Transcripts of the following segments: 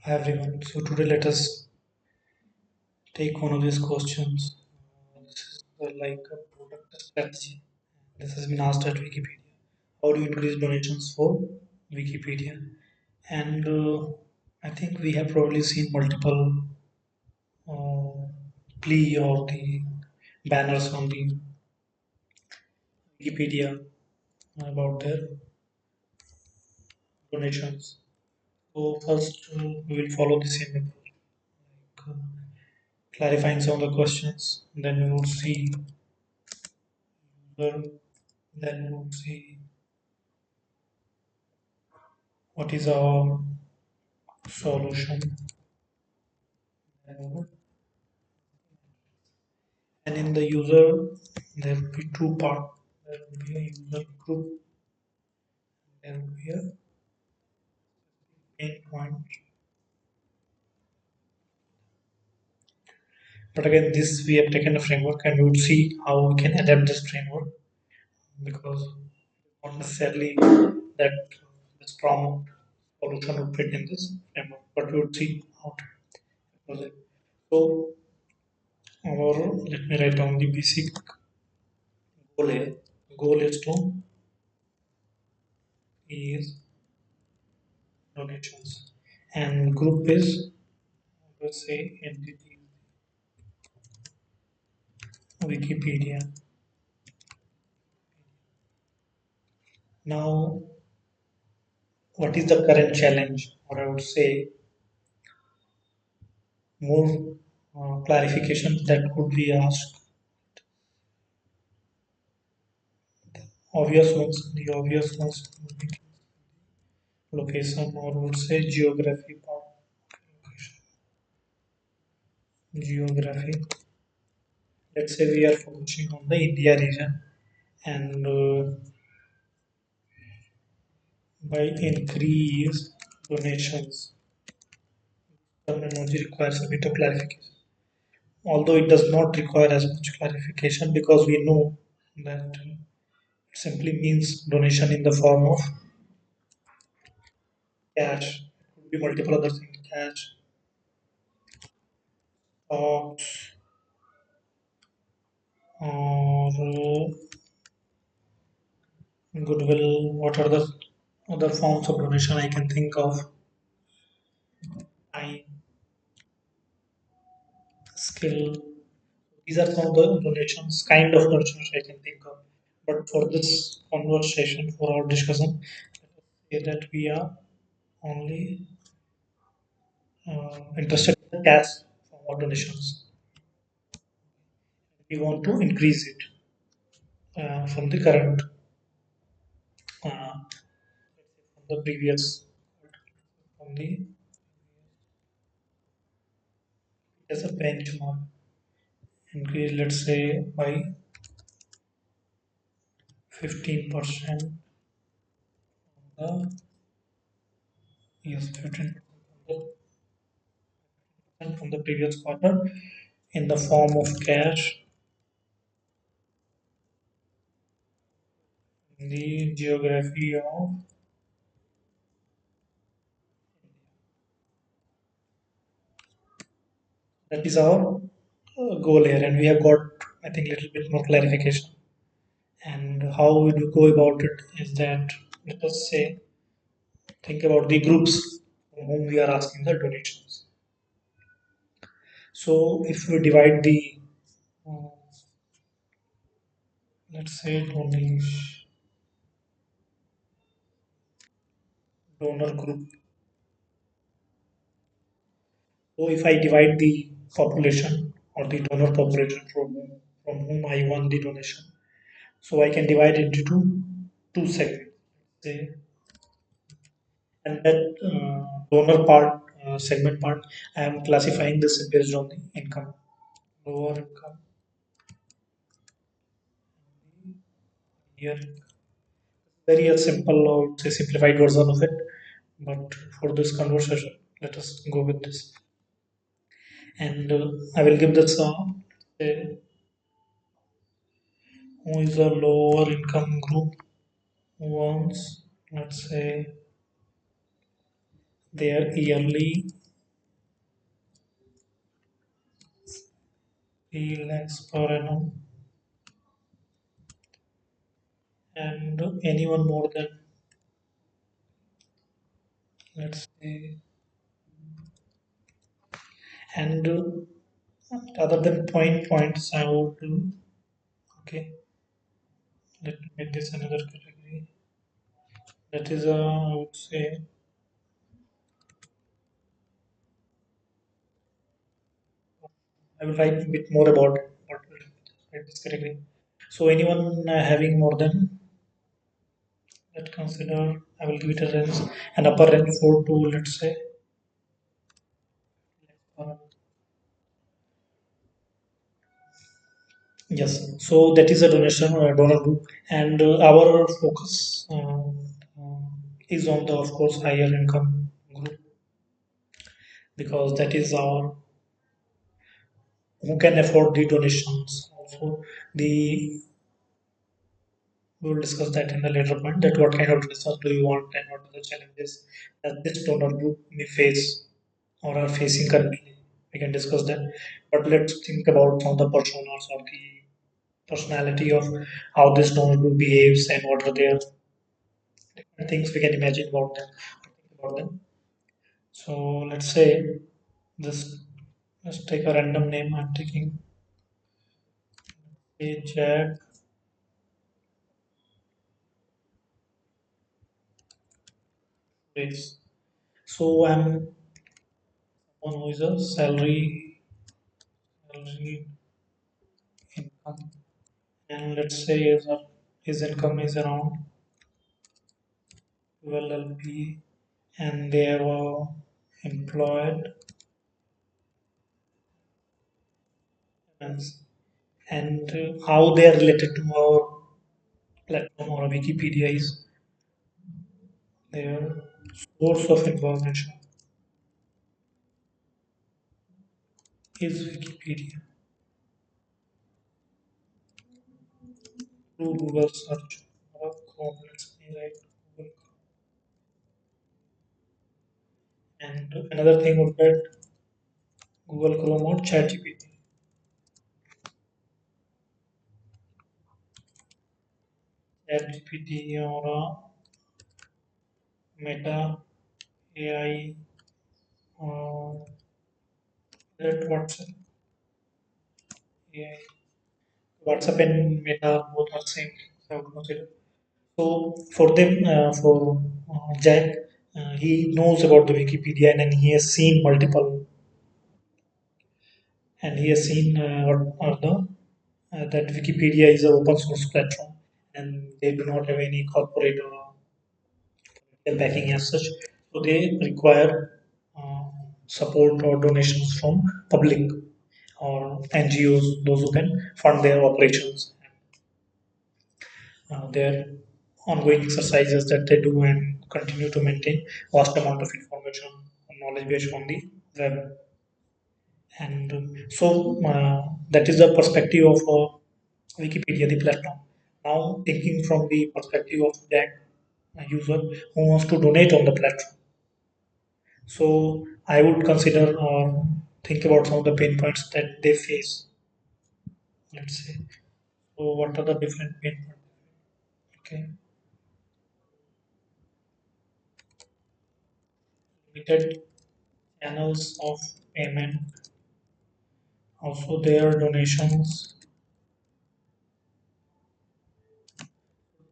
Hi everyone. So today let us take one of these questions. This is like a product strategy. This has been asked at Wikipedia. How do you increase donations for Wikipedia? And I think we have probably seen multiple uh, plea or the banners on the Wikipedia about their donations. So first we will follow the same approach, like, clarifying some of the questions. Then we will see uh, then we will see what is our solution. And in the user, there will be two parts. There will be a user group, there will be a main point. But again, this we have taken a framework and we would see how we can adapt this framework because not necessarily that the strong solution would fit in this framework, but we would see how to project. So, let me write down the basic goal here. Goal is to is donations, and group is, let's say, entity Wikipedia. Now, what is the current challenge? Or I would say more clarifications that could be asked. Obvious ones, the obvious ones would be location or would say geography part. Geography. Let's say we are focusing on the India region, and by increase donations, terminology requires a bit of clarification. Although it does not require as much clarification because we know that it simply means donation in the form of cash. It could be multiple other things, cash, stocks, or goodwill. What are the other forms of donation I can think of? Time, skill. These are some of the donations, kind of donations I can think of. But for this conversation, for our discussion, say that we are only interested in the cash from our donations. We want to increase it from the current, from the previous, from the as a benchmark. Increase, let's say, by 15%. The yes, 15% from the previous quarter in the form of cash. The geography of that is our goal here, and we have got, I think, a little bit more clarification. And how we do go about it is that, let us say, think about the groups from whom we are asking the donations. So if we divide the, uh, let's say, donor group. So if I divide the population or the donor population from whom I want the donation, so I can divide it into two segments. Say, and that donor part, segment part, I am classifying this based on the income. Lower income here. Very a simple or say simplified version of it. But for this conversation, let us go with this. And I will give this say, who is a lower income group wants, let's say, their yearly. 3 lakhs per annum, and anyone more than, let's say, and other than points, I would do. Okay, let me make this another category. That is, I would say, I will write a bit more about what this category. So anyone having more than, let's consider, I will give it a range, an upper range 4 to, let's say, uh, yes. So that is a donation donor group, and our focus is on the, of course, higher income group, because that is our who can afford the donations. Also, the we will discuss that in the later point. That what kind of research do you want, and what are the challenges that this donor group may face or are facing currently. We can discuss that. But let's think about some of the personas or the personality of how this donor group behaves and what are their different things we can imagine about them, think about them. So let's say this. Let's take a random name. I'm taking a Jack Race. So I'm someone who is a salary income, and let's say his income is around 12 LP, and they are employed, and how they are related to our platform or Wikipedia is their source of information is Wikipedia through Google search or Chrome. Let's say like Google. And another thing would be Google Chrome or ChatGPT. ChatGPT or Meta AI or that WhatsApp AI. WhatsApp and Meta both are same. I would consider. So for them, for Jack, he knows about the Wikipedia, and he has seen multiple, and he has seen what the that Wikipedia is an open source platform, and they do not have any corporate or backing as such. So they require uh, support or donations from public or NGOs, those who can fund their operations, their ongoing exercises that they do and continue to maintain vast amount of information and knowledge base on the web. And that is the perspective of Wikipedia, the platform. Now, thinking from the perspective of that user who wants to donate on the platform. So I would consider or think about some of the pain points that they face. Let's say. So what are the different pain points? Okay, limited channels of payment. Also, their donations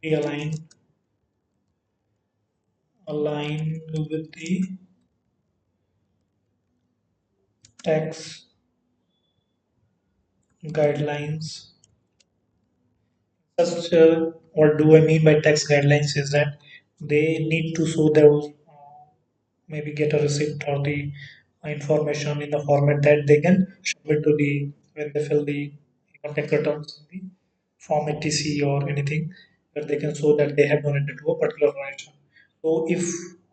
be aligned with the tax guidelines. Just what do I mean by tax guidelines is that they need to show their maybe get a receipt or the information in the format that they can submit to the when they fill the income tax returns in the form etc or anything where they can show that they have donated to a particular organization. So if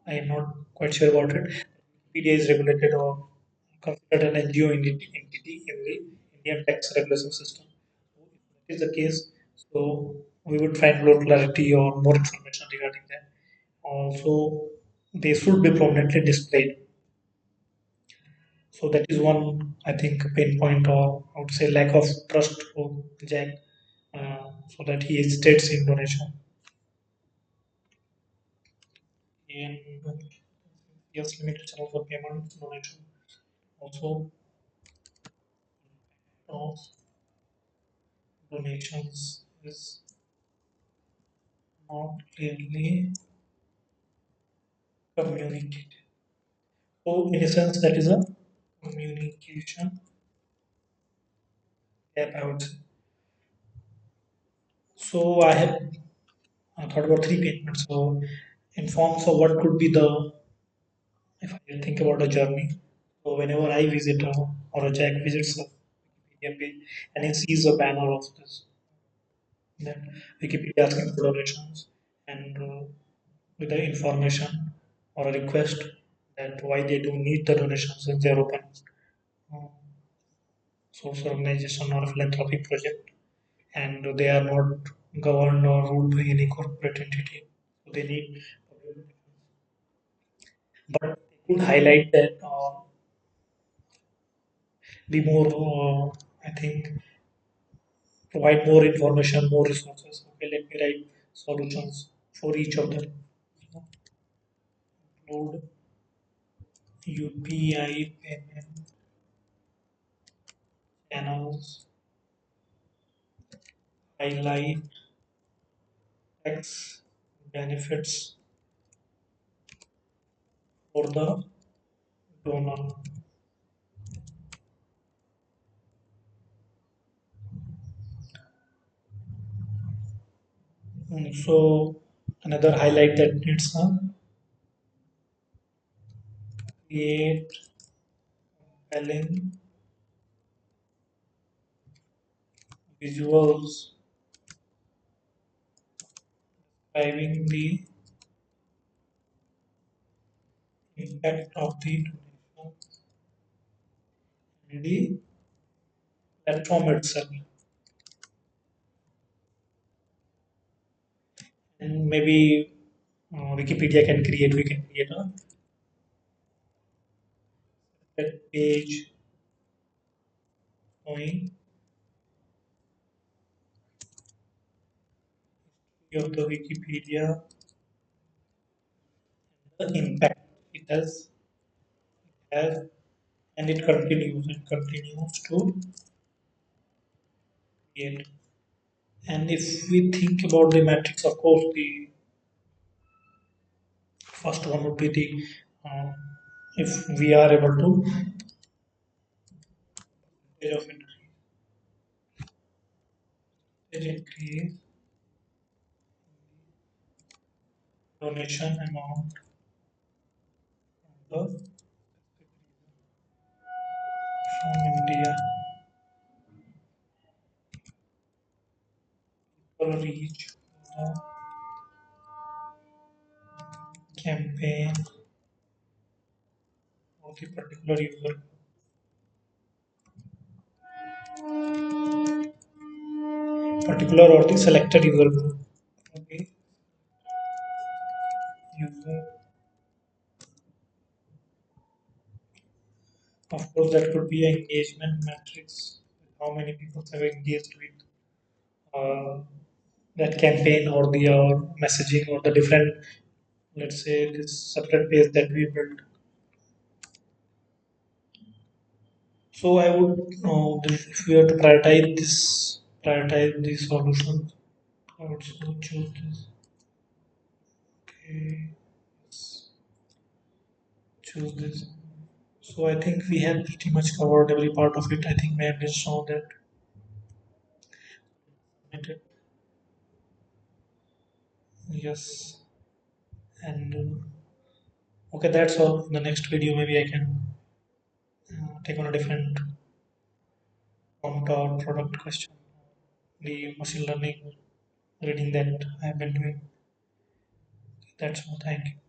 I am not quite sure about it, PDA is regulated or considered an NGO entity in the Indian tax regulation system. So if that is the case, so we would find more clarity or more information regarding that. Also, they should be prominently displayed. So that is one, I think, pain point, or I would say lack of trust for Jack, so that he hesitates in donation. And yes, limited channel for payment donation. Also, of donations is not clearly communicated. So, in a sense, that is a communication gap, I would say. So, I have thought about three payments. So, in forms of what could be the, if I think about a journey. So, whenever I visit or a Jack visits a Wikipedia page and he sees a banner of this, then Wikipedia asking for donations and with the information or a request that why they do need the donations if they're open uh, source organization or philanthropic project and they are not governed or ruled by any corporate entity. So they need but they could highlight that be more I think provide more information, more resources. Okay, let me write solutions for each of them. Include UPI payment channels, highlight tax benefits for the donor. So another highlight that needs create compelling visuals describing the impact of the donation and the platform itself. And maybe Wikipedia can create, we can create a web page showing of the Wikipedia, the impact it has, and it continues and continues to create. And if we think about the metrics, of course, the first one would be the uh, if we are able to percentage of increase donation amount of from India will reach the campaign of the particular user, particular or the selected user group. Okay, user. Of course, that could be an engagement matrix. How many people have engaged with uh, that campaign or the messaging or the different, let's say, this separate page that we built. So I would, if we have to prioritize these solutions, I would so choose this. Okay, let's choose this. So I think we have pretty much covered every part of it. I think we have just shown that. Yes, and okay, that's all. In the next video, maybe I can take on a different prompt or product question. The machine learning reading that I've been doing. That's all. Thank you.